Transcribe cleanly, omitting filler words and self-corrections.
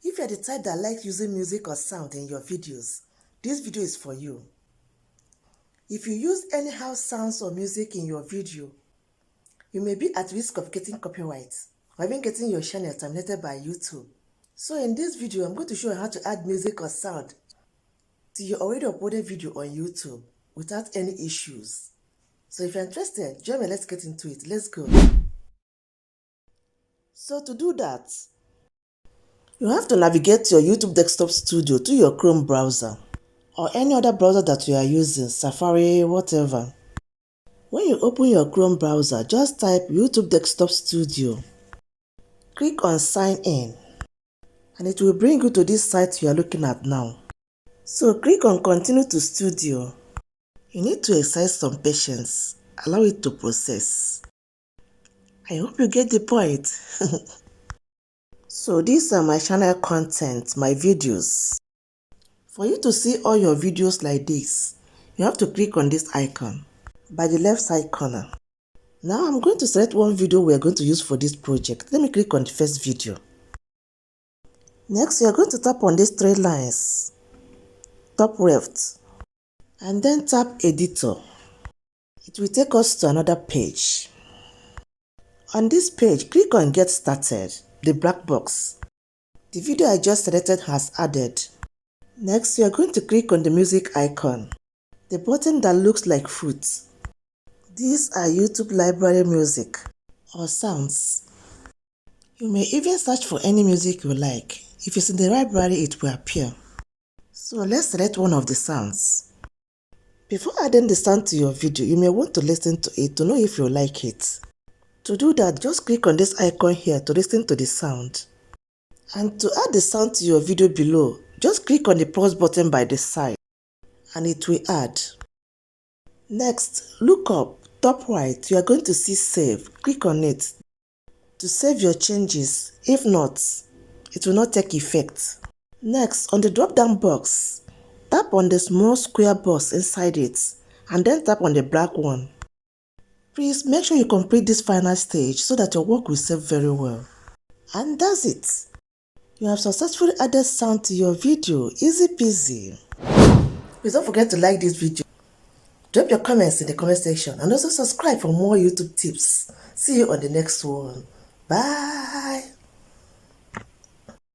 If you're the type that likes using music or sound in your videos, this video is for you. If you use anyhow sounds or music in your video, you may be at risk of getting copyright or even getting your channel terminated by YouTube. So in this video, I'm going to show you how to add music or sound to your already uploaded video on YouTube without any issues. So if you're interested, join me, let's get into it. Let's go. So to do that, you have to navigate your YouTube Desktop Studio to your Chrome browser or any other browser that you are using, Safari, whatever. When you open your Chrome browser, just type YouTube Desktop Studio. Click on Sign In and it will bring you to this site you are looking at now. So click on Continue to Studio. You need to exercise some patience. Allow it to process. I hope you get the point. So these are my channel content, my videos. For you to see all your videos like this, you have to click on this icon by the left side corner. Now I'm going to select one video we are going to use for this project. Let me click on the first video. Next, you are going to tap on these three lines, top left, and then tap Editor. It will take us to another page. On this page, click on Get Started, the black box. The video I just selected has added. Next, you are going to click on the music icon, the button that looks like fruit. These are YouTube library music or sounds. You may even search for any music you like. If it's in the library, it will appear. So let's select one of the sounds. Before adding the sound to your video, you may want to listen to it to know if you like it. To do that, just click on this icon here to listen to the sound. And to add the sound to your video below, just click on the pause button by the side and it will add. Next, look up, top right, you are going to see Save. Click on it to save your changes. If not, it will not take effect. Next, on the drop down box, tap on the small square box inside it and then tap on the black one. Please make sure you complete this final stage so that your work will save very well. And that's it. You have successfully added sound to your video. Easy peasy. Please don't forget to like this video. Drop your comments in the comment section and also subscribe for more YouTube tips. See you on the next one. Bye.